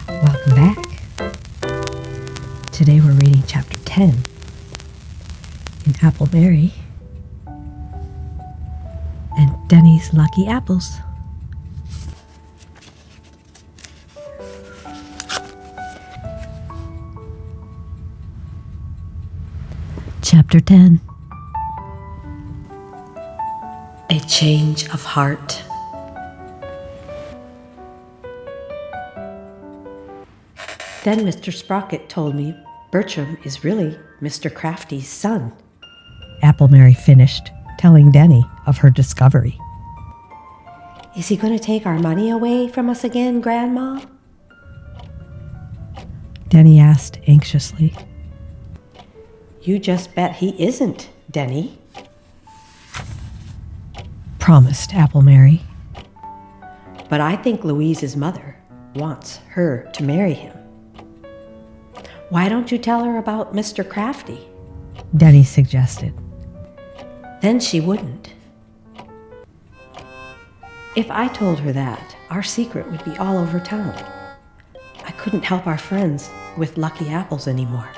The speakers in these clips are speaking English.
Welcome back. Today we're reading chapter 10 in Apple Mary and Dennie's Lucky Apples. Chapter 10. A Change of Heart. Then Mr. Sprocket told me Bertram is really Mr. Crafty's son. Apple Mary finished, telling Dennie of her discovery. Is he going to take our money away from us again, Grandma? Dennie asked anxiously. You just bet he isn't, Dennie, promised Apple Mary. But I think Louise's mother wants her to marry him. Why don't you tell her about Mr. Crafty? Dennie suggested. Then she wouldn't. If I told her that, our secret would be all over town. I couldn't help our friends with Lucky Apples anymore.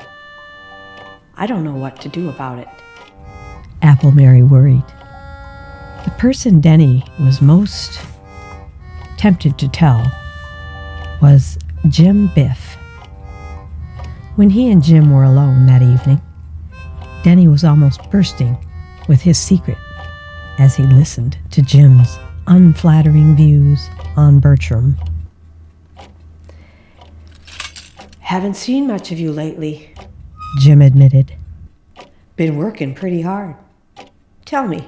I don't know what to do about it. Apple Mary worried. The person Dennie was most tempted to tell was Jim Biff. When he and Jim were alone that evening, Dennie was almost bursting with his secret as he listened to Jim's unflattering views on Bertram. Haven't seen much of you lately, Jim admitted. Been working pretty hard. Tell me,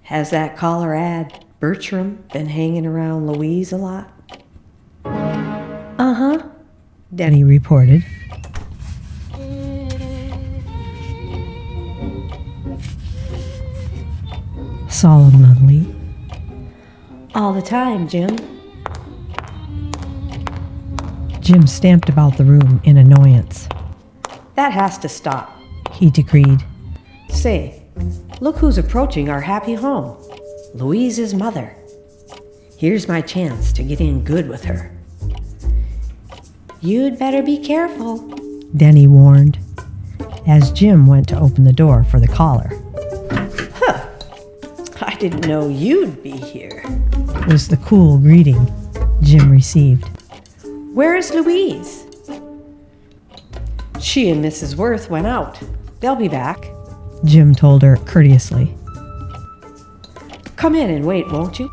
has that caller ad, Bertram, been hanging around Louise a lot? Uh-huh, Dennie reported. Solemnly. All the time, Jim. Jim stamped about the room in annoyance. That has to stop, he decreed. Say, look who's approaching our happy home. Louise's mother. Here's my chance to get in good with her. You'd better be careful, Dennie warned, as Jim went to open the door for the caller. Huh, I didn't know you'd be here, was the cool greeting Jim received. Where's Louise? She and Mrs. Worth went out. They'll be back, Jim told her courteously. Come in and wait, won't you?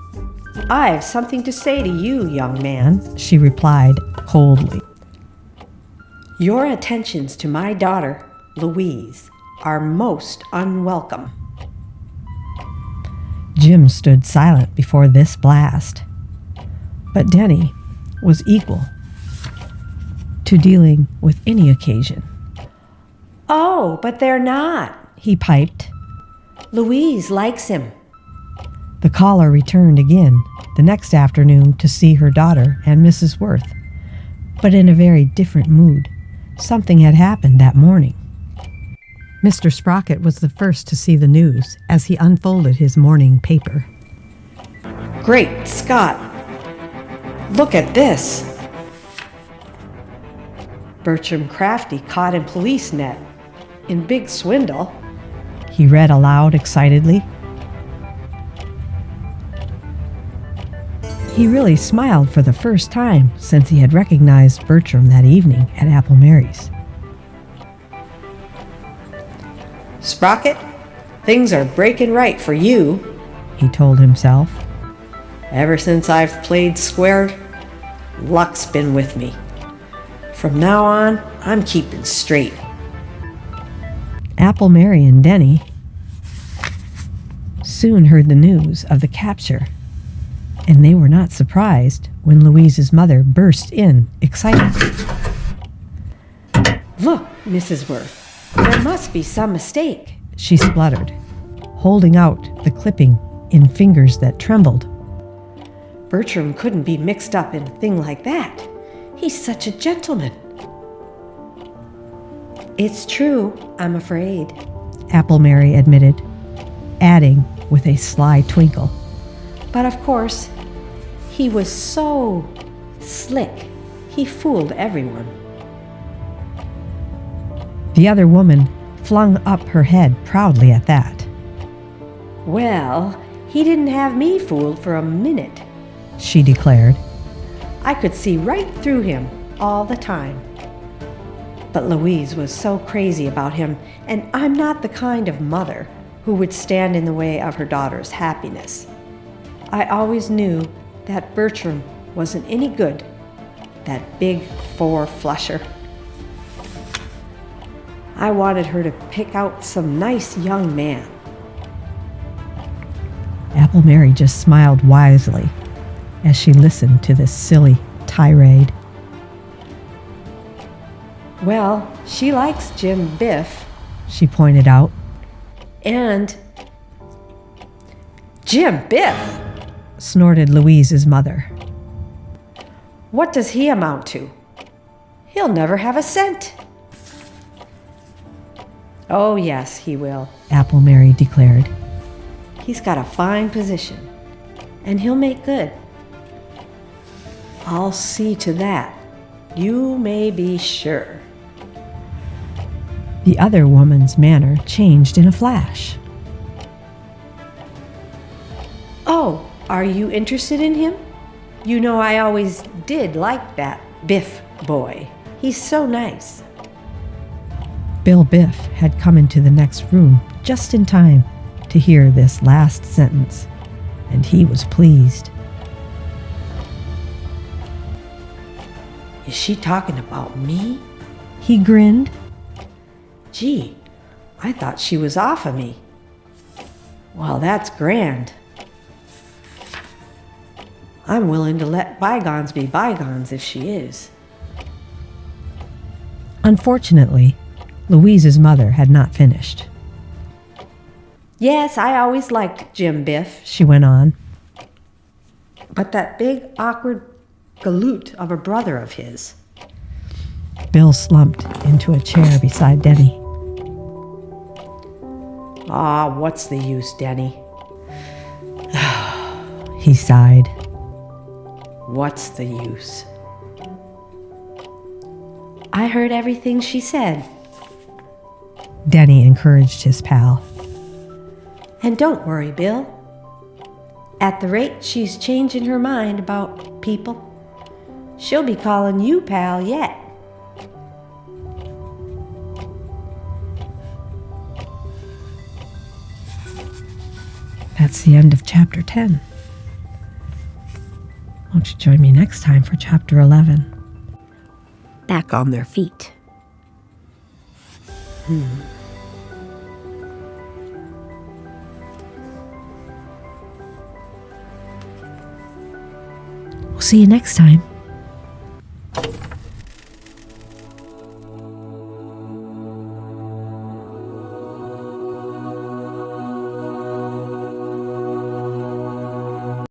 I have something to say to you, young man, she replied coldly. Your attentions to my daughter, Louise, are most unwelcome. Jim stood silent before this blast, but Dennie was equal to dealing with any occasion. Oh, but they're not, he piped. Louise likes him. The caller returned again the next afternoon to see her daughter and Mrs. Worth, but in a very different mood. Something had happened that morning. Mr. Sprocket was the first to see the news as he unfolded his morning paper. Great Scott! Look at this! Bertram Crafty caught in police net. In big swindle, he read aloud excitedly. He really smiled for the first time since he had recognized Bertram that evening at Apple Mary's. Sprocket, things are breaking right for you, he told himself. Ever since I've played square, luck's been with me. From now on, I'm keeping straight. Apple Mary and Dennie soon heard the news of the capture, and they were not surprised when Louise's mother burst in, excited. Look, Mrs. Worth, there must be some mistake, she spluttered, holding out the clipping in fingers that trembled. Bertram couldn't be mixed up in a thing like that. He's such a gentleman. It's true, I'm afraid, Apple Mary admitted, adding with a sly twinkle. But of course, he was so slick. He fooled everyone. The other woman flung up her head proudly at that. Well, he didn't have me fooled for a minute, she declared. I could see right through him all the time. But Louise was so crazy about him, and I'm not the kind of mother who would stand in the way of her daughter's happiness. I always knew that Bertram wasn't any good, that big four-flusher. I wanted her to pick out some nice young man. Apple Mary just smiled wisely as she listened to this silly tirade. Well, she likes Jim Biff, she pointed out. And Jim Biff, snorted Louise's mother. What does he amount to? He'll never have a cent. Oh, yes, he will, Apple Mary declared. He's got a fine position, and he'll make good. I'll see to that. You may be sure. The other woman's manner changed in a flash. Oh, are you interested in him? You know I always did like that Biff boy. He's so nice. Bill Biff had come into the next room just in time to hear this last sentence, and he was pleased. Is she talking about me? He grinned. Gee, I thought she was off of me. Well, that's grand. I'm willing to let bygones be bygones if she is. Unfortunately, Louise's mother had not finished. Yes, I always liked Jim Biff, she went on. But that big, awkward galoot of a brother of his. Bill slumped into a chair beside Dennie. Ah, what's the use, Dennie? He sighed. What's the use? I heard everything she said. Dennie encouraged his pal. And don't worry, Bill. At the rate she's changing her mind about people, she'll be calling you pal yet. That's the end of chapter 10. Won't you join me next time for chapter 11? Back on their feet. We'll see you next time.